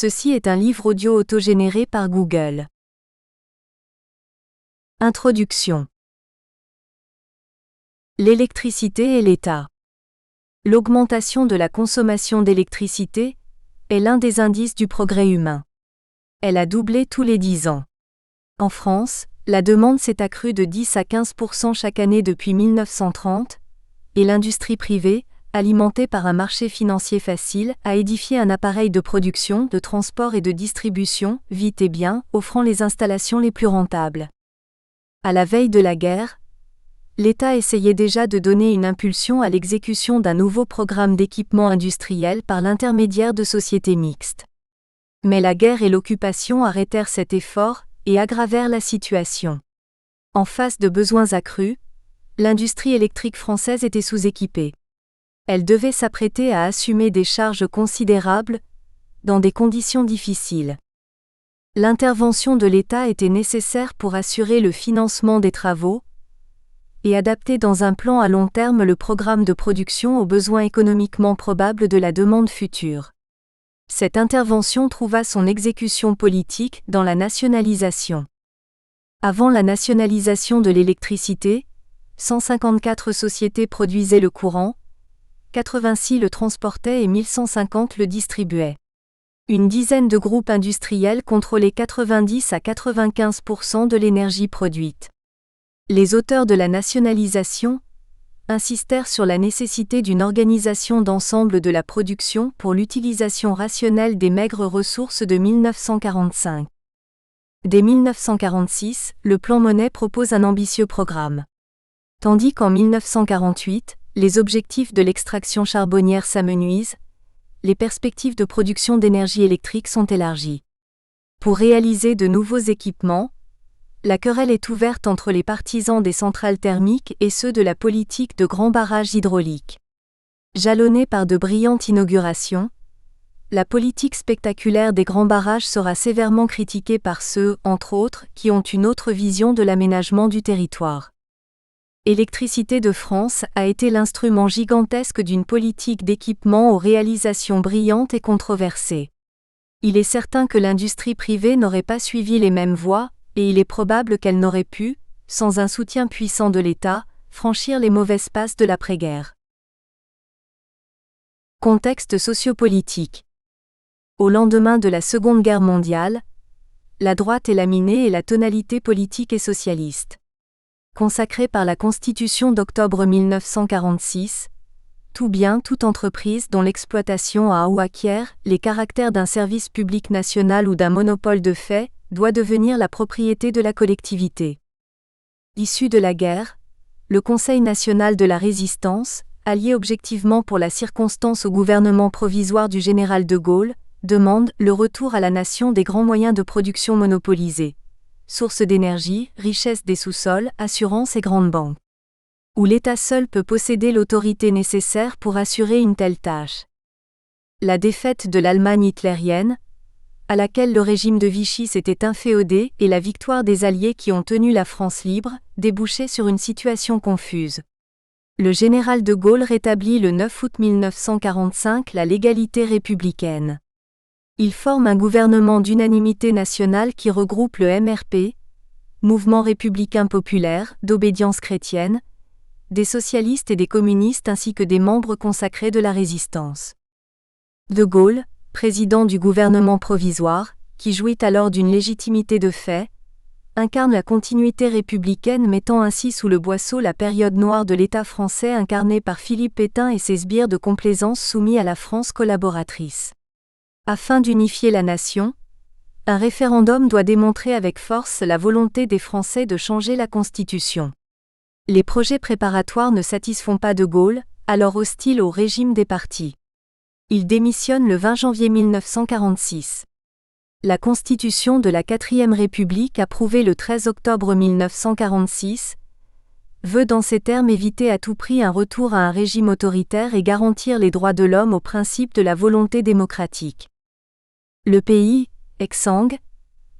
Ceci est un livre audio autogénéré par Google. Introduction. L'électricité et l'État. L'augmentation de la consommation d'électricité est l'un des indices du progrès humain. Elle a doublé tous les 10 ans. En France, la demande s'est accrue de 10 à 15% chaque année depuis 1930, et l'industrie privée, alimentée par un marché financier facile, a édifié un appareil de production, de transport et de distribution, vite et bien, offrant les installations les plus rentables. À la veille de la guerre, l'État essayait déjà de donner une impulsion à l'exécution d'un nouveau programme d'équipement industriel par l'intermédiaire de sociétés mixtes. Mais la guerre et l'occupation arrêtèrent cet effort et aggravèrent la situation. En face de besoins accrus, l'industrie électrique française était sous-équipée. Elle devait s'apprêter à assumer des charges considérables, dans des conditions difficiles. L'intervention de l'État était nécessaire pour assurer le financement des travaux et adapter dans un plan à long terme le programme de production aux besoins économiquement probables de la demande future. Cette intervention trouva son exécution politique dans la nationalisation. Avant la nationalisation de l'électricité, 154 sociétés produisaient le courant, 86 le transportaient et 1150 le distribuaient. Une dizaine de groupes industriels contrôlaient 90 à 95% de l'énergie produite. Les auteurs de la nationalisation insistèrent sur la nécessité d'une organisation d'ensemble de la production pour l'utilisation rationnelle des maigres ressources de 1945. Dès 1946, le plan Monnet propose un ambitieux programme. Tandis qu'en 1948, les objectifs de l'extraction charbonnière s'amenuisent, les perspectives de production d'énergie électrique sont élargies. Pour réaliser de nouveaux équipements, la querelle est ouverte entre les partisans des centrales thermiques et ceux de la politique de grands barrages hydrauliques. Jalonnée par de brillantes inaugurations, la politique spectaculaire des grands barrages sera sévèrement critiquée par ceux, entre autres, qui ont une autre vision de l'aménagement du territoire. Électricité de France a été l'instrument gigantesque d'une politique d'équipement aux réalisations brillantes et controversées. Il est certain que l'industrie privée n'aurait pas suivi les mêmes voies, et il est probable qu'elle n'aurait pu, sans un soutien puissant de l'État, franchir les mauvaises passes de l'après-guerre. Contexte sociopolitique. Au lendemain de la Seconde Guerre mondiale, la droite est laminée et la tonalité politique est socialiste. Consacrée par la Constitution d'octobre 1946, tout bien, toute entreprise dont l'exploitation a ou acquiert les caractères d'un service public national ou d'un monopole de fait, doit devenir la propriété de la collectivité. Issu de la guerre, le Conseil national de la résistance, allié objectivement pour la circonstance au gouvernement provisoire du général de Gaulle, demande le retour à la nation des grands moyens de production monopolisés. Sources d'énergie, richesse des sous-sols, assurances et grandes banques. Où l'État seul peut posséder l'autorité nécessaire pour assurer une telle tâche. La défaite de l'Allemagne hitlérienne, à laquelle le régime de Vichy s'était inféodé, et la victoire des Alliés qui ont tenu la France libre, débouchaient sur une situation confuse. Le général de Gaulle rétablit le 9 août 1945 la légalité républicaine. Il forme un gouvernement d'unanimité nationale qui regroupe le MRP, Mouvement républicain populaire, d'obédience chrétienne, des socialistes et des communistes ainsi que des membres consacrés de la résistance. De Gaulle, président du gouvernement provisoire, qui jouit alors d'une légitimité de fait, incarne la continuité républicaine mettant ainsi sous le boisseau la période noire de l'État français incarnée par Philippe Pétain et ses sbires de complaisance soumis à la France collaboratrice. Afin d'unifier la nation, un référendum doit démontrer avec force la volonté des Français de changer la Constitution. Les projets préparatoires ne satisfont pas de Gaulle, alors hostile au régime des partis. Il démissionne le 20 janvier 1946. La Constitution de la 4e République, approuvée le 13 octobre 1946, veut dans ces termes éviter à tout prix un retour à un régime autoritaire et garantir les droits de l'homme au principe de la volonté démocratique. Le pays, exsangue,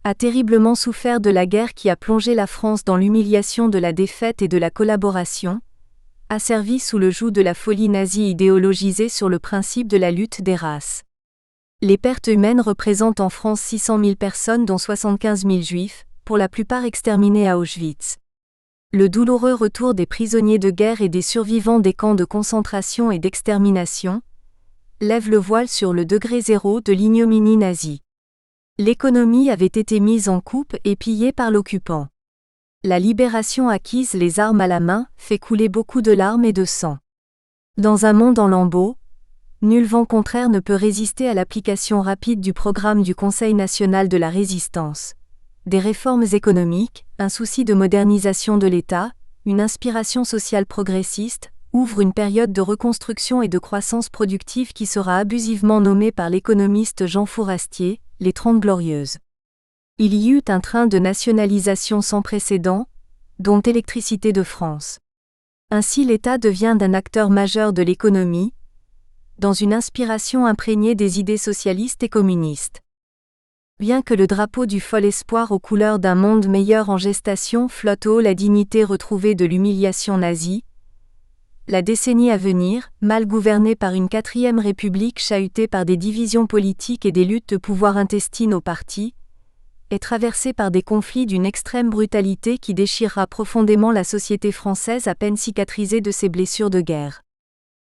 a terriblement souffert de la guerre qui a plongé la France dans l'humiliation de la défaite et de la collaboration, asservi sous le joug de la folie nazie idéologisée sur le principe de la lutte des races. Les pertes humaines représentent en France 600 000 personnes dont 75 000 juifs, pour la plupart exterminés à Auschwitz. Le douloureux retour des prisonniers de guerre et des survivants des camps de concentration et d'extermination lève le voile sur le degré zéro de l'ignominie nazie. L'économie avait été mise en coupe et pillée par l'occupant. La libération acquise les armes à la main fait couler beaucoup de larmes et de sang. Dans un monde en lambeaux, nul vent contraire ne peut résister à l'application rapide du programme du Conseil national de la résistance. Des réformes économiques, un souci de modernisation de l'État, une inspiration sociale progressiste, ouvrent une période de reconstruction et de croissance productive qui sera abusivement nommée par l'économiste Jean Fourastier, les 30 Glorieuses. Il y eut un train de nationalisation sans précédent, dont Électricité de France. Ainsi l'État devient un acteur majeur de l'économie, dans une inspiration imprégnée des idées socialistes et communistes. Bien que le drapeau du fol espoir aux couleurs d'un monde meilleur en gestation flotte haut la dignité retrouvée de l'humiliation nazie, la décennie à venir, mal gouvernée par une 4e République chahutée par des divisions politiques et des luttes de pouvoir intestines aux partis, est traversée par des conflits d'une extrême brutalité qui déchirera profondément la société française à peine cicatrisée de ses blessures de guerre.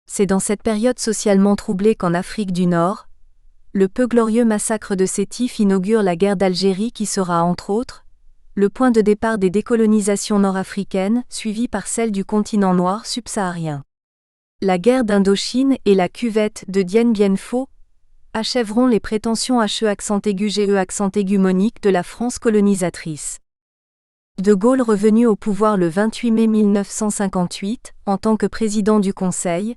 C'est dans cette période socialement troublée qu'en Afrique du Nord, le peu glorieux massacre de Sétif inaugure la guerre d'Algérie qui sera, entre autres, le point de départ des décolonisations nord-africaines, suivie par celle du continent noir subsaharien. La guerre d'Indochine et la cuvette de Dien Bien Phu achèveront les prétentions HE moniques de la France colonisatrice. De Gaulle revenu au pouvoir le 28 mai 1958, en tant que président du Conseil,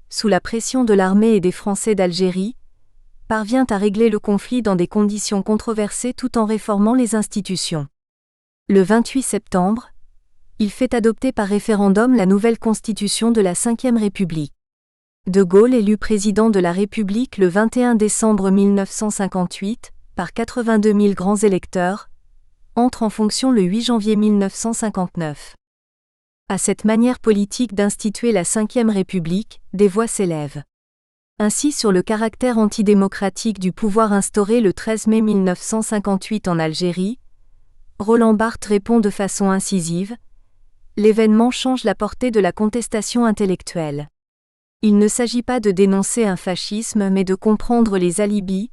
sous la pression de l'armée et des Français d'Algérie, parvient à régler le conflit dans des conditions controversées tout en réformant les institutions. Le 28 septembre, il fait adopter par référendum la nouvelle constitution de la Ve République. De Gaulle élu président de la République le 21 décembre 1958, par 82 000 grands électeurs, entre en fonction le 8 janvier 1959. À cette manière politique d'instituer la Ve République, des voix s'élèvent. Ainsi sur le caractère antidémocratique du pouvoir instauré le 13 mai 1958 en Algérie, Roland Barthes répond de façon incisive : l'événement change la portée de la contestation intellectuelle. Il ne s'agit pas de dénoncer un fascisme mais de comprendre les alibis,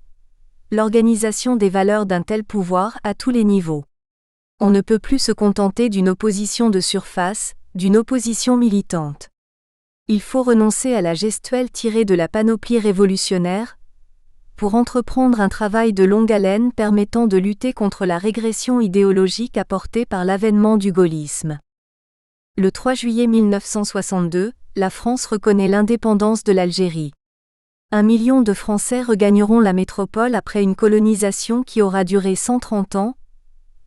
l'organisation des valeurs d'un tel pouvoir à tous les niveaux. On ne peut plus se contenter d'une opposition de surface, d'une opposition militante. Il faut renoncer à la gestuelle tirée de la panoplie révolutionnaire, pour entreprendre un travail de longue haleine permettant de lutter contre la régression idéologique apportée par l'avènement du gaullisme. Le 3 juillet 1962, la France reconnaît l'indépendance de l'Algérie. 1 million de Français regagneront la métropole après une colonisation qui aura duré 130 ans,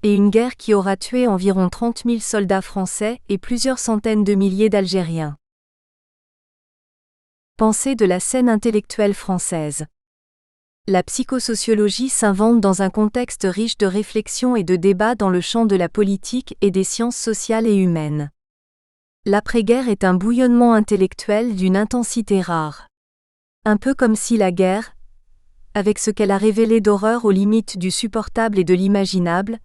et une guerre qui aura tué environ 30 000 soldats français et plusieurs centaines de milliers d'Algériens. Pensée de la scène intellectuelle française. La psychosociologie s'invente dans un contexte riche de réflexion et de débats dans le champ de la politique et des sciences sociales et humaines. L'après-guerre est un bouillonnement intellectuel d'une intensité rare. Un peu comme si la guerre, avec ce qu'elle a révélé d'horreur aux limites du supportable et de l'imaginable,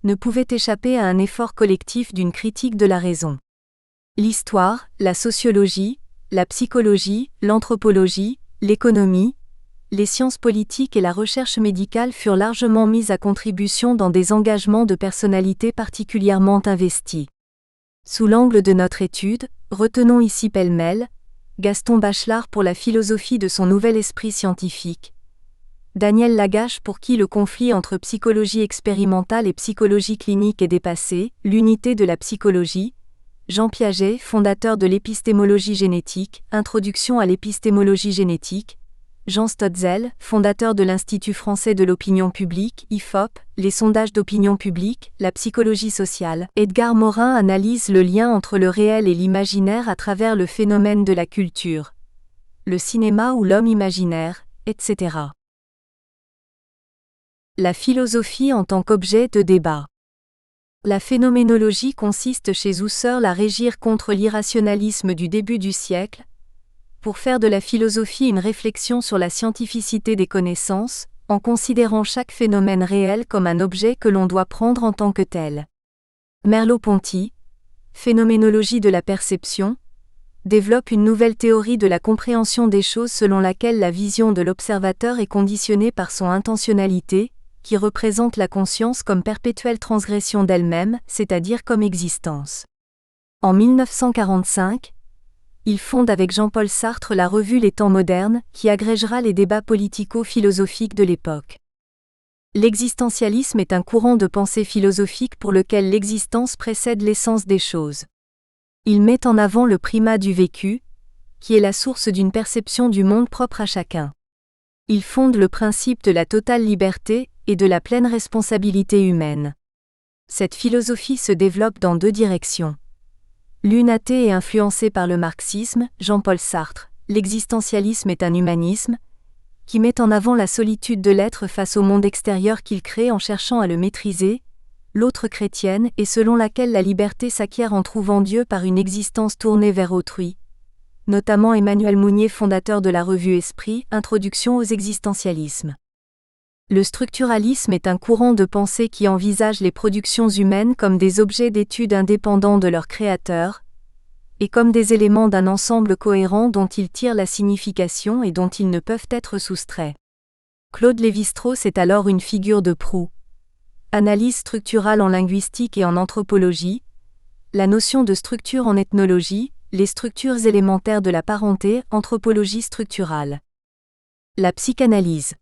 ne pouvait échapper à un effort collectif d'une critique de la raison. L'histoire, la sociologie, la psychologie, l'anthropologie, l'économie, les sciences politiques et la recherche médicale furent largement mises à contribution dans des engagements de personnalités particulièrement investies. Sous l'angle de notre étude, retenons ici pêle-mêle Gaston Bachelard pour la philosophie de son nouvel esprit scientifique, Daniel Lagache pour qui le conflit entre psychologie expérimentale et psychologie clinique est dépassé, l'unité de la psychologie, Jean Piaget, fondateur de l'épistémologie génétique, Introduction à l'épistémologie génétique, Jean Stotzel, fondateur de l'Institut français de l'opinion publique, IFOP, les sondages d'opinion publique, la psychologie sociale. Edgar Morin analyse le lien entre le réel et l'imaginaire à travers le phénomène de la culture, le cinéma ou l'homme imaginaire, etc. La philosophie en tant qu'objet de débat. La phénoménologie consiste chez Husserl à régir contre l'irrationalisme du début du siècle, pour faire de la philosophie une réflexion sur la scientificité des connaissances, en considérant chaque phénomène réel comme un objet que l'on doit prendre en tant que tel. Merleau-Ponty, Phénoménologie de la perception, développe une nouvelle théorie de la compréhension des choses selon laquelle la vision de l'observateur est conditionnée par son intentionnalité, qui représente la conscience comme perpétuelle transgression d'elle-même, c'est-à-dire comme existence. En 1945, il fonde avec Jean-Paul Sartre la revue Les Temps modernes, qui agrégera les débats politico-philosophiques de l'époque. L'existentialisme est un courant de pensée philosophique pour lequel l'existence précède l'essence des choses. Il met en avant le primat du vécu, qui est la source d'une perception du monde propre à chacun. Il fonde le principe de la totale liberté et de la pleine responsabilité humaine. Cette philosophie se développe dans deux directions. L'une athée et influencée par le marxisme, Jean-Paul Sartre, l'existentialisme est un humanisme, qui met en avant la solitude de l'être face au monde extérieur qu'il crée en cherchant à le maîtriser, l'autre chrétienne est selon laquelle la liberté s'acquiert en trouvant Dieu par une existence tournée vers autrui. Notamment Emmanuel Mounier, fondateur de la revue Esprit, Introduction aux existentialismes. Le structuralisme est un courant de pensée qui envisage les productions humaines comme des objets d'étude indépendants de leur créateur, et comme des éléments d'un ensemble cohérent dont ils tirent la signification et dont ils ne peuvent être soustraits. Claude Lévi-Strauss est alors une figure de proue. Analyse structurale en linguistique et en anthropologie, la notion de structure en ethnologie, les structures élémentaires de la parenté, anthropologie structurale. La psychanalyse.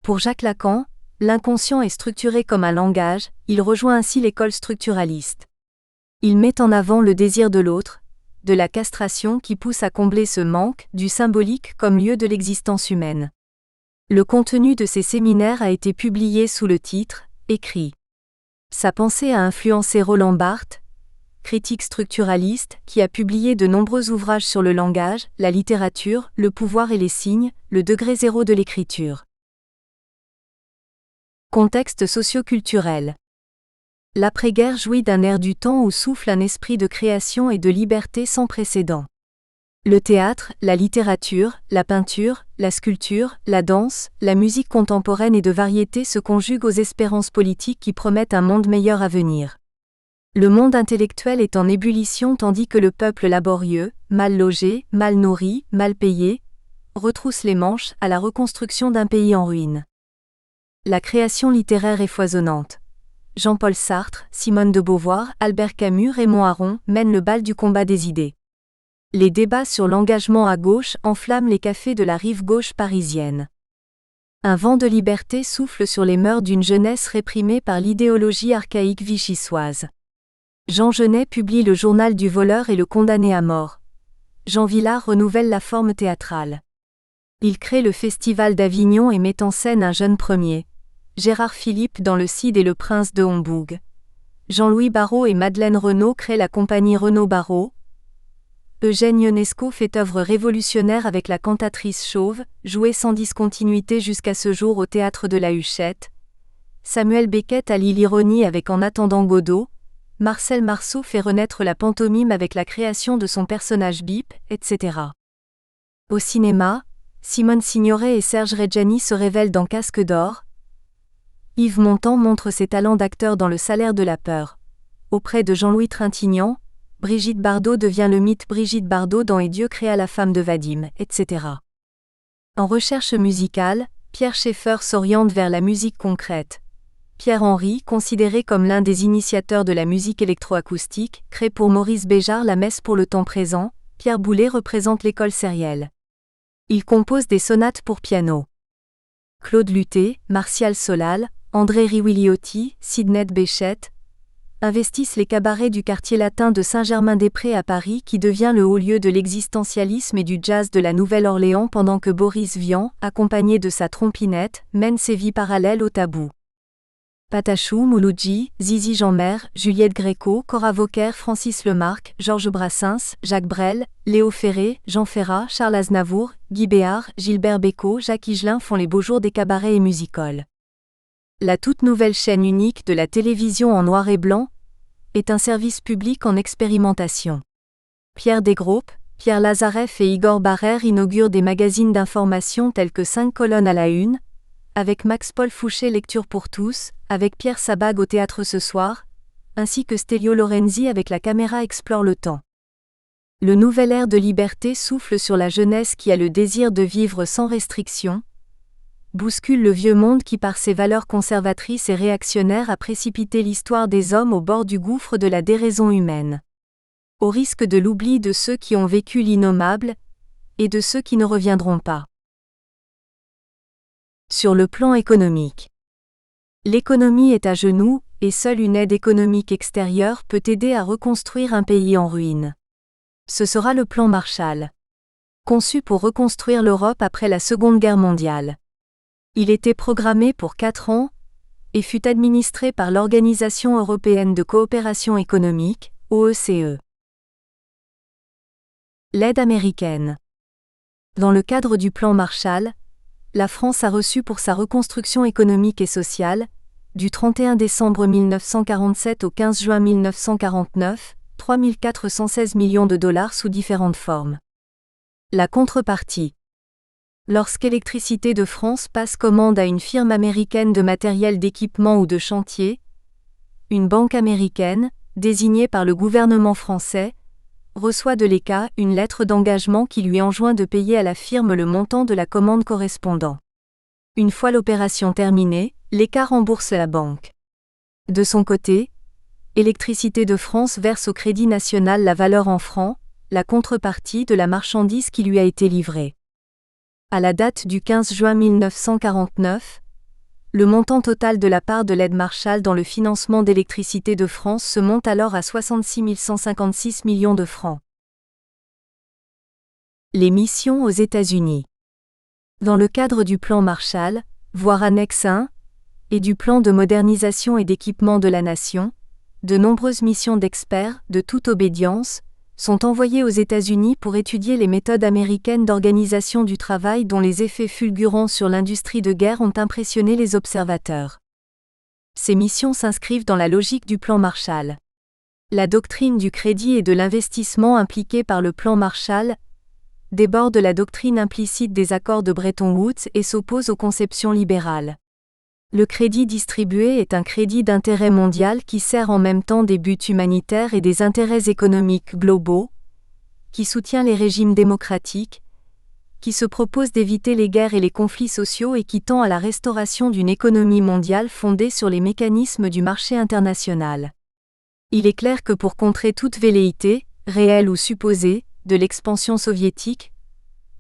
Pour Jacques Lacan, l'inconscient est structuré comme un langage, il rejoint ainsi l'école structuraliste. Il met en avant le désir de l'autre, de la castration qui pousse à combler ce manque, du symbolique comme lieu de l'existence humaine. Le contenu de ces séminaires a été publié sous le titre « Écrit ». Sa pensée a influencé Roland Barthes, critique structuraliste, qui a publié de nombreux ouvrages sur le langage, la littérature, le pouvoir et les signes, le degré zéro de l'écriture. Contexte socio-culturel. L'après-guerre jouit d'un air du temps où souffle un esprit de création et de liberté sans précédent. Le théâtre, la littérature, la peinture, la sculpture, la danse, la musique contemporaine et de variété se conjuguent aux espérances politiques qui promettent un monde meilleur à venir. Le monde intellectuel est en ébullition tandis que le peuple laborieux, mal logé, mal nourri, mal payé, retrousse les manches à la reconstruction d'un pays en ruine. La création littéraire est foisonnante. Jean-Paul Sartre, Simone de Beauvoir, Albert Camus, Raymond Aron mènent le bal du combat des idées. Les débats sur l'engagement à gauche enflamment les cafés de la rive gauche parisienne. Un vent de liberté souffle sur les mœurs d'une jeunesse réprimée par l'idéologie archaïque vichysoise. Jean Genet publie Le Journal du voleur et le condamné à mort. Jean Vilar renouvelle la forme théâtrale. Il crée le Festival d'Avignon et met en scène un jeune premier, Gérard Philippe dans Le Cid et le Prince de Hombourg. Jean-Louis Barrault et Madeleine Renaud créent la compagnie Renaud-Barrault. Eugène Ionesco fait œuvre révolutionnaire avec la cantatrice chauve, jouée sans discontinuité jusqu'à ce jour au théâtre de la Huchette. Samuel Beckett allie l'ironie avec En attendant Godot. Marcel Marceau fait renaître la pantomime avec la création de son personnage Bip, etc. Au cinéma, Simone Signoret et Serge Reggiani se révèlent dans Casque d'or. Yves Montand montre ses talents d'acteur dans Le Salaire de la peur. Auprès de Jean-Louis Trintignant, Brigitte Bardot devient le mythe Brigitte Bardot dans Et Dieu créa la femme de Vadim, etc. En recherche musicale, Pierre Schaeffer s'oriente vers la musique concrète. Pierre Henry, considéré comme l'un des initiateurs de la musique électroacoustique, crée pour Maurice Béjart la Messe pour le temps présent. Pierre Boulez représente l'école sérielle. Il compose des sonates pour piano. Claude Lutté, Martial Solal, André Riwiliotti, Sidney Béchette investissent les cabarets du quartier latin de Saint-Germain-des-Prés à Paris qui devient le haut lieu de l'existentialisme et du jazz de la Nouvelle-Orléans pendant que Boris Vian, accompagné de sa trompinette, mène ses vies parallèles au tabou. Patachou, Mouloudji, Zizi Jeanmer, Juliette Gréco, Cora Vauquer, Francis Lemarque, Georges Brassens, Jacques Brel, Léo Ferré, Jean Ferrat, Charles Aznavour, Guy Béard, Gilbert Bécaud, Jacques Higelin font les beaux jours des cabarets et music-halls. La toute nouvelle chaîne unique de la télévision en noir et blanc est un service public en expérimentation. Pierre Desgroupes, Pierre Lazareff et Igor Barrère inaugurent des magazines d'information tels que 5 colonnes à la une, avec Max-Paul Fouché Lecture pour tous, avec Pierre Sabag au théâtre ce soir, ainsi que Stelio Lorenzi avec La caméra explore le temps. Le nouvel air de liberté souffle sur la jeunesse qui a le désir de vivre sans restriction, bouscule le vieux monde qui par ses valeurs conservatrices et réactionnaires a précipité l'histoire des hommes au bord du gouffre de la déraison humaine. Au risque de l'oubli de ceux qui ont vécu l'innommable, et de ceux qui ne reviendront pas. Sur le plan économique. L'économie est à genoux, et seule une aide économique extérieure peut aider à reconstruire un pays en ruine. Ce sera le plan Marshall. Conçu pour reconstruire l'Europe après la Seconde Guerre mondiale. Il était programmé pour 4 ans, et fut administré par l'Organisation européenne de coopération économique, OECE. L'aide américaine. Dans le cadre du plan Marshall, la France a reçu pour sa reconstruction économique et sociale, du 31 décembre 1947 au 15 juin 1949, 3 416 millions de dollars sous différentes formes. La contrepartie. Lorsqu'Électricité de France passe commande à une firme américaine de matériel d'équipement ou de chantier, une banque américaine, désignée par le gouvernement français, reçoit de l'ECA une lettre d'engagement qui lui enjoint de payer à la firme le montant de la commande correspondant. Une fois l'opération terminée, l'ECA rembourse la banque. De son côté, Électricité de France verse au Crédit National la valeur en francs, la contrepartie de la marchandise qui lui a été livrée. À la date du 15 juin 1949, le montant total de la part de l'aide Marshall dans le financement d'Électricité de France se monte alors à 66 156 millions de francs. Les missions aux États-Unis. Dans le cadre du plan Marshall, voire annexe 1, et du plan de modernisation et d'équipement de la nation, de nombreuses missions d'experts, de toute obédience, sont envoyées aux États-Unis pour étudier les méthodes américaines d'organisation du travail dont les effets fulgurants sur l'industrie de guerre ont impressionné les observateurs. Ces missions s'inscrivent dans la logique du plan Marshall. La doctrine du crédit et de l'investissement impliquée par le plan Marshall déborde la doctrine implicite des accords de Bretton Woods et s'oppose aux conceptions libérales. Le crédit distribué est un crédit d'intérêt mondial qui sert en même temps des buts humanitaires et des intérêts économiques globaux, qui soutient les régimes démocratiques, qui se propose d'éviter les guerres et les conflits sociaux et qui tend à la restauration d'une économie mondiale fondée sur les mécanismes du marché international. Il est clair que pour contrer toute velléité, réelle ou supposée, de l'expansion soviétique,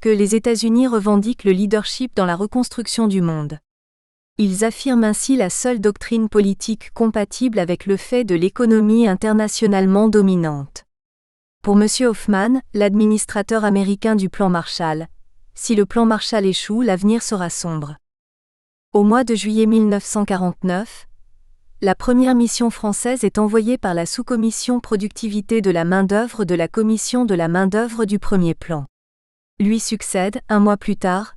que les États-Unis revendiquent le leadership dans la reconstruction du monde. Ils affirment ainsi la seule doctrine politique compatible avec le fait de l'économie internationalement dominante. Pour M. Hoffman, l'administrateur américain du plan Marshall, si le plan Marshall échoue, l'avenir sera sombre. Au mois de juillet 1949, la première mission française est envoyée par la sous-commission productivité de la main-d'œuvre de la commission de la main-d'œuvre du premier plan. Lui succède, un mois plus tard,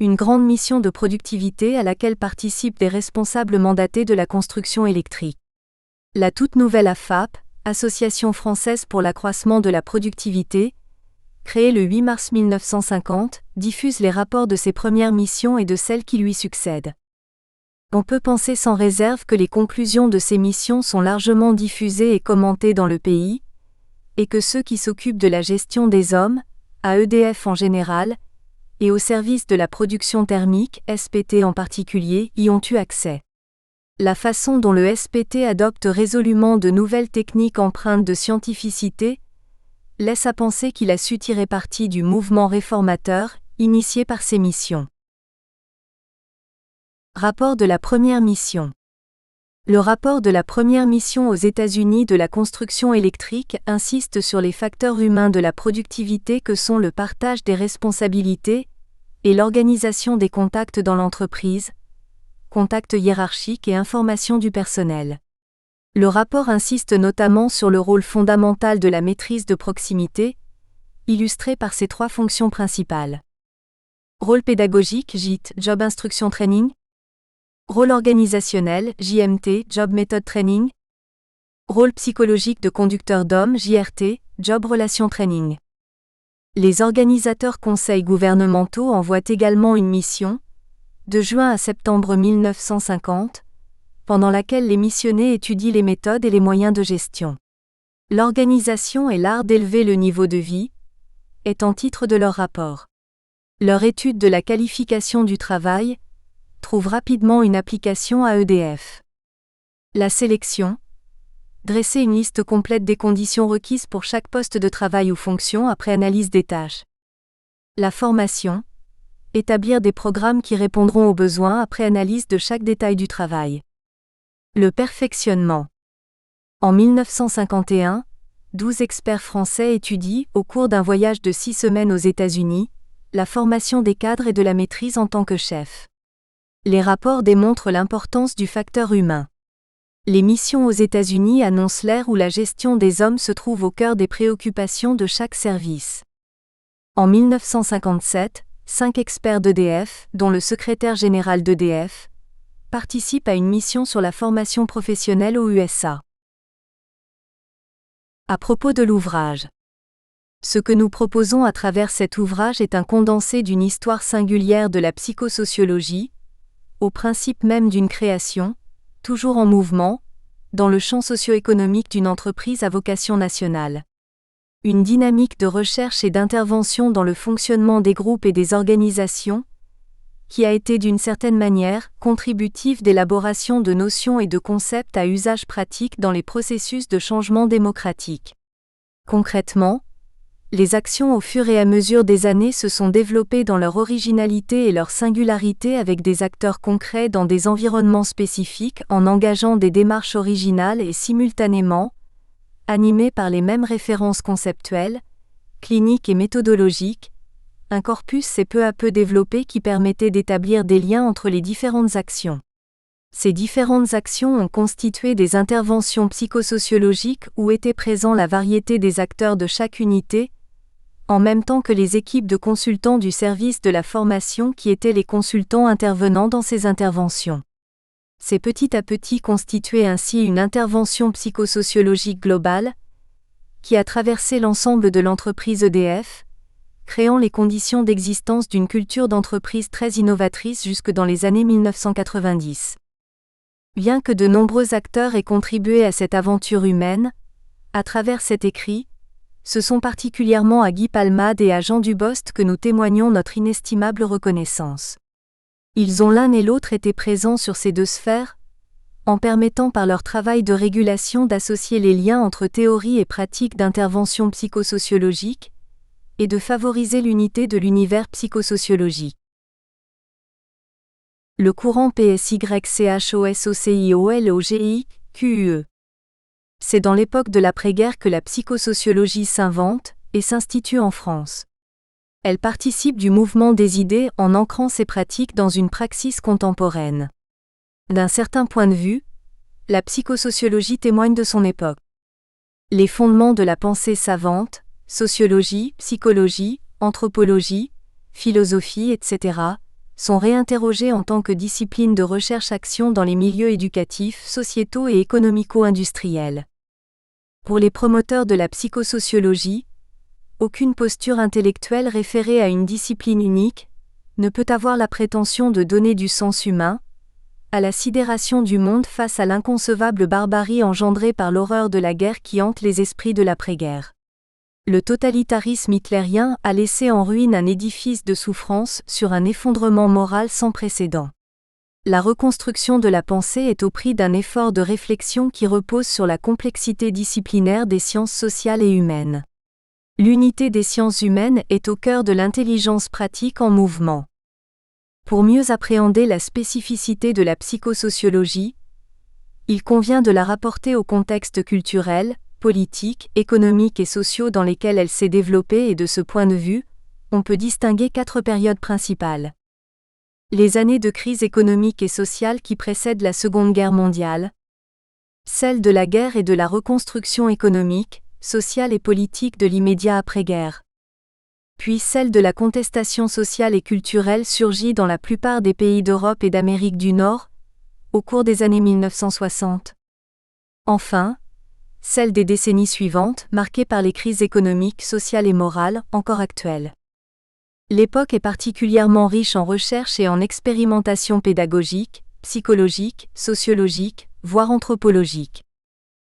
une grande mission de productivité à laquelle participent des responsables mandatés de la construction électrique. La toute nouvelle AFAP, Association française pour l'accroissement de la productivité, créée le 8 mars 1950, diffuse les rapports de ses premières missions et de celles qui lui succèdent. On peut penser sans réserve que les conclusions de ces missions sont largement diffusées et commentées dans le pays, et que ceux qui s'occupent de la gestion des hommes, à EDF en général, et au service de la production thermique, SPT en particulier, y ont eu accès. La façon dont le SPT adopte résolument de nouvelles techniques empreintes de scientificité laisse à penser qu'il a su tirer parti du mouvement réformateur, initié par ces missions. Rapport de la première mission. Le rapport de la première mission aux États-Unis de la construction électrique insiste sur les facteurs humains de la productivité que sont le partage des responsabilités et l'organisation des contacts dans l'entreprise, contacts hiérarchiques et information du personnel. Le rapport insiste notamment sur le rôle fondamental de la maîtrise de proximité, illustré par ses 3 fonctions principales. Rôle pédagogique, JIT, Job Instruction Training. Rôle organisationnel, JMT, Job Method Training. Rôle psychologique de conducteur d'hommes, JRT, Job Relation Training. Les organisateurs conseils gouvernementaux envoient également une mission, de juin à septembre 1950, pendant laquelle les missionnés étudient les méthodes et les moyens de gestion. L'organisation et l'art d'élever le niveau de vie est en titre de leur rapport. Leur étude de la qualification du travail trouve rapidement une application à EDF. La sélection. Dresser une liste complète des conditions requises pour chaque poste de travail ou fonction après analyse des tâches. La formation. Établir des programmes qui répondront aux besoins après analyse de chaque détail du travail. Le perfectionnement. En 1951, 12 experts français étudient, au cours d'un voyage de 6 semaines aux États-Unis, la formation des cadres et de la maîtrise en tant que chef. Les rapports démontrent l'importance du facteur humain. Les missions aux États-Unis annoncent l'ère où la gestion des hommes se trouve au cœur des préoccupations de chaque service. En 1957, 5 experts d'EDF, dont le secrétaire général d'EDF, participent à une mission sur la formation professionnelle aux USA. À propos de l'ouvrage. Ce que nous proposons à travers cet ouvrage est un condensé d'une histoire singulière de la psychosociologie, au principe même d'une création, toujours en mouvement, dans le champ socio-économique d'une entreprise à vocation nationale. Une dynamique de recherche et d'intervention dans le fonctionnement des groupes et des organisations, qui a été d'une certaine manière contributive d'élaboration de notions et de concepts à usage pratique dans les processus de changement démocratique. Concrètement, les actions au fur et à mesure des années se sont développées dans leur originalité et leur singularité avec des acteurs concrets dans des environnements spécifiques en engageant des démarches originales et simultanément, animées par les mêmes références conceptuelles, cliniques et méthodologiques, un corpus s'est peu à peu développé qui permettait d'établir des liens entre les différentes actions. Ces différentes actions ont constitué des interventions psychosociologiques où était présent la variété des acteurs de chaque unité, en même temps que les équipes de consultants du service de la formation qui étaient les consultants intervenant dans ces interventions. C'est petit à petit constitué ainsi une intervention psychosociologique globale, qui a traversé l'ensemble de l'entreprise EDF, créant les conditions d'existence d'une culture d'entreprise très innovatrice jusque dans les années 1990. Bien que de nombreux acteurs aient contribué à cette aventure humaine, à travers cet écrit, ce sont particulièrement à Guy Palmade et à Jean Dubost que nous témoignons notre inestimable reconnaissance. Ils ont l'un et l'autre été présents sur ces deux sphères, en permettant par leur travail de régulation d'associer les liens entre théorie et pratique d'intervention psychosociologique, et de favoriser l'unité de l'univers psychosociologique. Le courant PSYCHOSOCIOLOGIQUE. C'est dans l'époque de l'après-guerre que la psychosociologie s'invente et s'institue en France. Elle participe du mouvement des idées en ancrant ses pratiques dans une praxis contemporaine. D'un certain point de vue, la psychosociologie témoigne de son époque. Les fondements de la pensée savante, sociologie, psychologie, anthropologie, philosophie, etc., sont réinterrogés en tant que discipline de recherche-action dans les milieux éducatifs, sociétaux et économico-industriels. Pour les promoteurs de la psychosociologie, aucune posture intellectuelle référée à une discipline unique ne peut avoir la prétention de donner du sens humain à la sidération du monde face à l'inconcevable barbarie engendrée par l'horreur de la guerre qui hante les esprits de l'après-guerre. Le totalitarisme hitlérien a laissé en ruine un édifice de souffrance sur un effondrement moral sans précédent. La reconstruction de la pensée est au prix d'un effort de réflexion qui repose sur la complexité disciplinaire des sciences sociales et humaines. L'unité des sciences humaines est au cœur de l'intelligence pratique en mouvement. Pour mieux appréhender la spécificité de la psychosociologie, il convient de la rapporter au contexte culturel, politiques, économiques et sociaux dans lesquels elle s'est développée et de ce point de vue, on peut distinguer 4 périodes principales. Les années de crise économique et sociale qui précèdent la Seconde Guerre mondiale, celle de la guerre et de la reconstruction économique, sociale et politique de l'immédiat après-guerre, puis celle de la contestation sociale et culturelle surgie dans la plupart des pays d'Europe et d'Amérique du Nord, au cours des années 1960. Enfin, celle des décennies suivantes, marquée par les crises économiques, sociales et morales, encore actuelles. L'époque est particulièrement riche en recherche et en expérimentation pédagogique, psychologique, sociologique, voire anthropologique.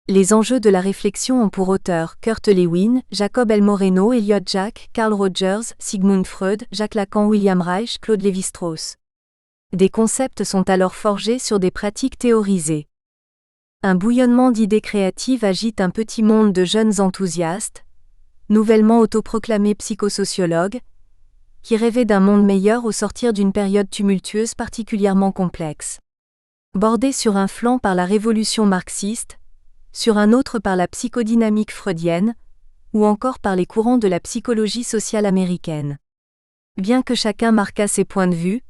Les enjeux de la réflexion ont pour auteurs Kurt Lewin, Jacob L. Moreno, Elliott Jaques, Carl Rogers, Sigmund Freud, Jacques Lacan, William Reich, Claude Lévi-Strauss. Des concepts sont alors forgés sur des pratiques théorisées. Un bouillonnement d'idées créatives agite un petit monde de jeunes enthousiastes, nouvellement autoproclamés psychosociologues, qui rêvaient d'un monde meilleur au sortir d'une période tumultueuse particulièrement complexe. Bordée sur un flanc par la révolution marxiste, sur un autre par la psychodynamique freudienne, ou encore par les courants de la psychologie sociale américaine. Bien que chacun marquât ses points de vue,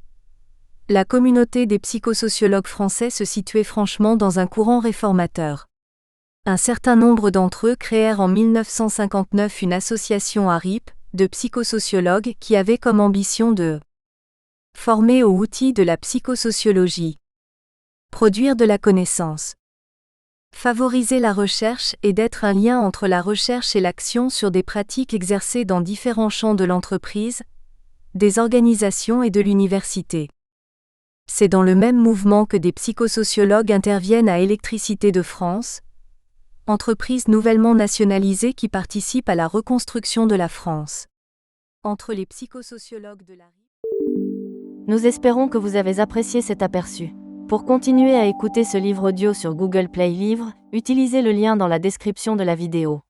la communauté des psychosociologues français se situait franchement dans un courant réformateur. Un certain nombre d'entre eux créèrent en 1959 une association ARIP, de psychosociologues qui avait comme ambition de former aux outils de la psychosociologie, produire de la connaissance, favoriser la recherche et d'être un lien entre la recherche et l'action sur des pratiques exercées dans différents champs de l'entreprise, des organisations et de l'université. C'est dans le même mouvement que des psychosociologues interviennent à Électricité de France, entreprise nouvellement nationalisée qui participe à la reconstruction de la France. Entre les psychosociologues de la... Nous espérons que vous avez apprécié cet aperçu. Pour continuer à écouter ce livre audio sur Google Play Livres, utilisez le lien dans la description de la vidéo.